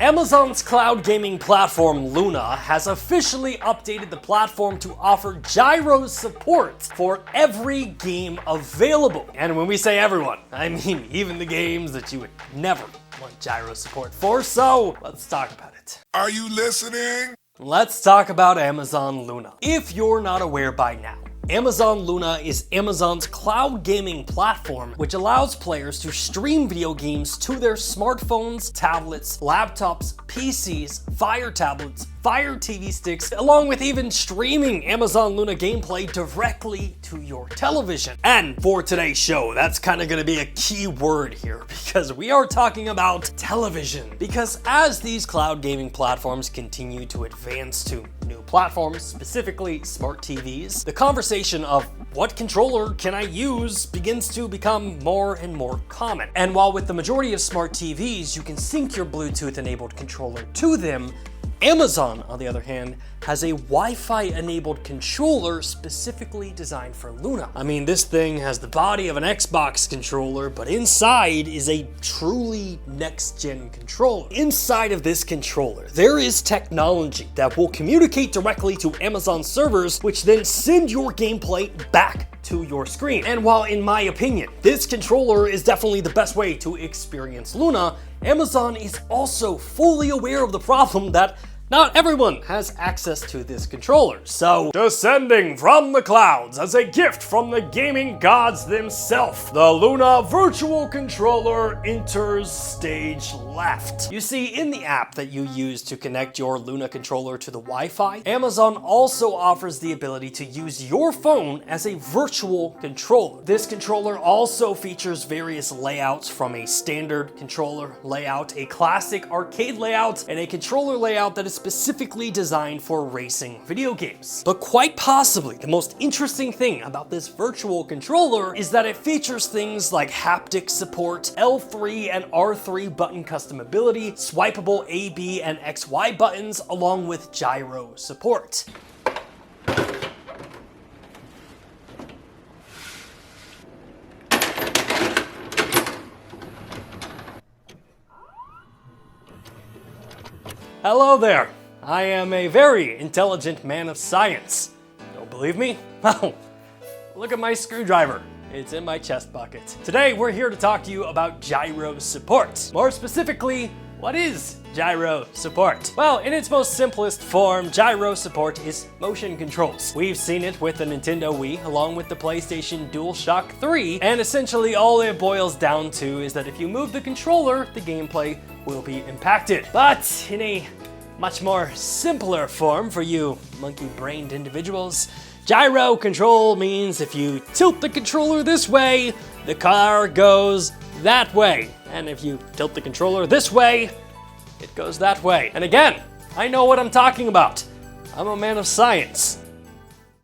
Amazon's cloud gaming platform Luna has officially updated the platform to offer Gyro support for every game available. And when we say everyone, I mean even the games that you would never want Gyro support for, so let's talk about it. Are you listening? Let's talk about Amazon Luna. If you're not aware by now, Amazon Luna is Amazon's cloud gaming platform, which allows players to stream video games to their smartphones, tablets, laptops, PCs, Fire tablets, Fire TV sticks, along with even streaming Amazon Luna gameplay directly to your television. And for today's show, that's kind of going to be a key word here, because we are talking about television. Because as these cloud gaming platforms continue to advance to new platforms, specifically smart TVs, the conversation of what controller can I use begins to become more and more common. And while with the majority of smart TVs, you can sync your Bluetooth enabled controller to them, Amazon, on the other hand, has a Wi-Fi enabled controller specifically designed for Luna. I mean, this thing has the body of an Xbox controller, but inside is a truly next-gen controller. Inside of this controller, there is technology that will communicate directly to Amazon servers, which then send your gameplay back to your screen. And while in my opinion, this controller is definitely the best way to experience Luna, Amazon is also fully aware of the problem that not everyone has access to this controller. So, descending from the clouds as a gift from the gaming gods themselves, the Luna Virtual Controller enters stage left. You see, in the app that you use to connect your Luna controller to the Wi-Fi, Amazon also offers the ability to use your phone as a virtual controller. This controller also features various layouts, from a standard controller layout, a classic arcade layout, and a controller layout that is specifically designed for racing video games. But quite possibly the most interesting thing about this virtual controller is that it features things like haptic support, L3 and R3 button customability, swipeable A, B, and XY buttons, along with gyro support. Hello there. I am a very intelligent man of science. Don't believe me? Well, look at my screwdriver. It's in my chest bucket. Today, we're here to talk to you about gyro support. More specifically, what is gyro support? Well, in its most simplest form, gyro support is motion controls. We've seen it with the Nintendo Wii, along with the PlayStation DualShock 3, and essentially all it boils down to is that if you move the controller, the gameplay will be impacted. But in a much more simpler form for you monkey-brained individuals, gyro control means if you tilt the controller this way, the car goes that way. And if you tilt the controller this way, it goes that way. And again, I know what I'm talking about. I'm a man of science.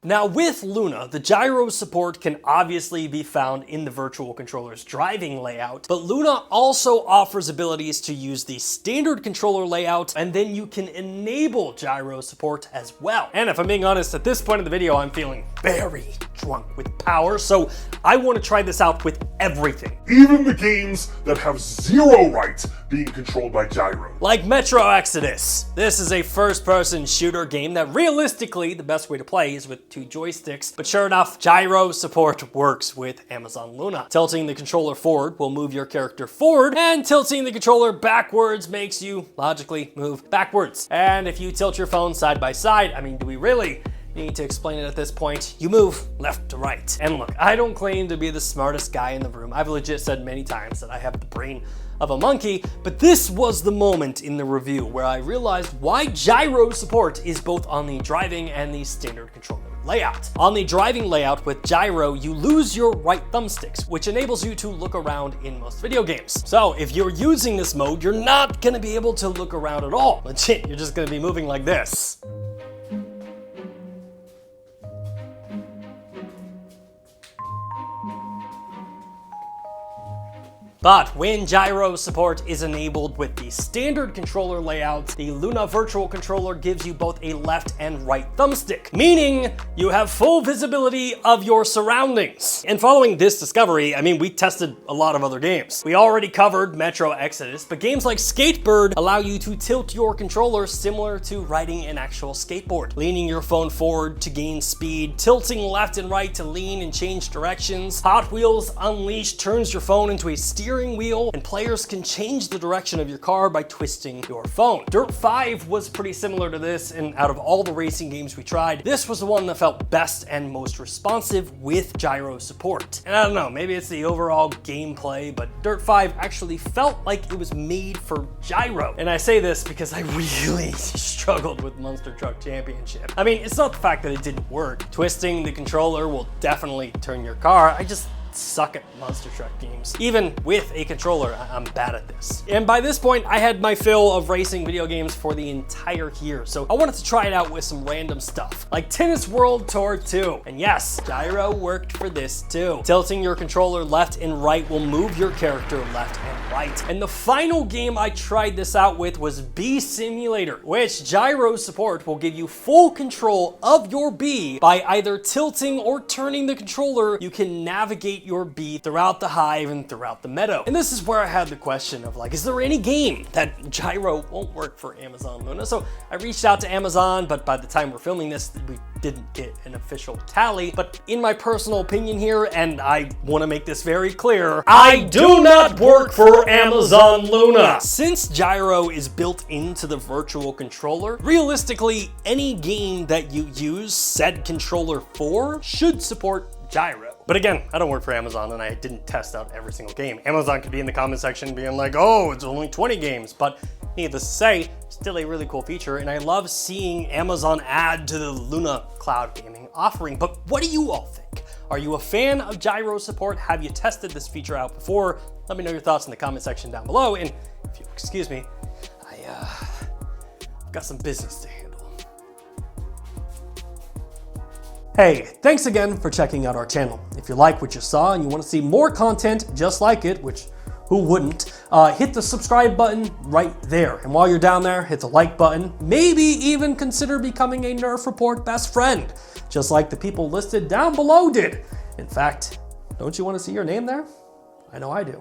Now with Luna, the gyro support can obviously be found in the virtual controller's driving layout, but Luna also offers abilities to use the standard controller layout, and then you can enable gyro support as well. And if I'm being honest, at this point in the video, I'm feeling very drunk with power, so I want to try this out with everything. Even the games that have zero right being controlled by gyro. Like Metro Exodus. This is a first-person shooter game that realistically, the best way to play is with 2 joysticks, but sure enough, gyro support works with Amazon Luna. Tilting the controller forward will move your character forward, and tilting the controller backwards makes you logically move backwards. And if you tilt your phone side by side, I mean, do we really need to explain it at this point? You move left to right. And look, I don't claim to be the smartest guy in the room. I've legit said many times that I have the brain of a monkey, but this was the moment in the review where I realized why gyro support is both on the driving and the standard controller layout. On the driving layout with gyro, you lose your right thumbsticks, which enables you to look around in most video games. So if you're using this mode, you're not gonna be able to look around at all. Legit, you're just gonna be moving like this. But when gyro support is enabled with the standard controller layout, the Luna Virtual Controller gives you both a left and right thumbstick, meaning you have full visibility of your surroundings. And following this discovery, I mean, we tested a lot of other games. We already covered Metro Exodus, but games like Skatebird allow you to tilt your controller similar to riding an actual skateboard, leaning your phone forward to gain speed, tilting left and right to lean and change directions. Hot Wheels Unleashed turns your phone into a steering wheel, and players can change the direction of your car by twisting your phone. Dirt 5 was pretty similar to this, and out of all the racing games we tried, this was the one that felt best and most responsive with gyro support. And I don't know, maybe it's the overall gameplay, but Dirt 5 actually felt like it was made for gyro. And I say this because I really struggled with Monster Truck Championship. I mean, it's not the fact that it didn't work. Twisting the controller will definitely turn your car. I just suck at Monster Truck games. Even with a controller, I'm bad at this. And by this point, I had my fill of racing video games for the entire year, so I wanted to try it out with some random stuff, like Tennis World Tour 2. And yes, gyro worked for this too. Tilting your controller left and right will move your character left and right. And the final game I tried this out with was Bee Simulator, which gyro support will give you full control of your bee. By either tilting or turning the controller, you can navigate your bee throughout the hive and throughout the meadow. And this is where I had the question of like, is there any game that gyro won't work for Amazon Luna? So I reached out to Amazon, but by the time we're filming this, we didn't get an official tally. But in my personal opinion here, and I want to make this very clear, I do not work for Amazon Luna. Since gyro is built into the virtual controller, realistically, any game that you use said controller for should support gyro. But again, I don't work for Amazon and I didn't test out every single game. Amazon could be in the comment section being like, oh, it's only 20 games. But needless to say, still a really cool feature, and I love seeing Amazon add to the Luna cloud gaming offering. But what do you all think? Are you a fan of gyro support? Have you tested this feature out before? Let me know your thoughts in the comment section down below. And if you'll excuse me, I've got some business to handle. Hey, thanks again for checking out our channel. If you like what you saw and you want to see more content just like it, which who wouldn't, hit the subscribe button right there. And while you're down there, hit the like button. Maybe even consider becoming a Nerf Report best friend, just like the people listed down below did. In fact, don't you want to see your name there? I know I do.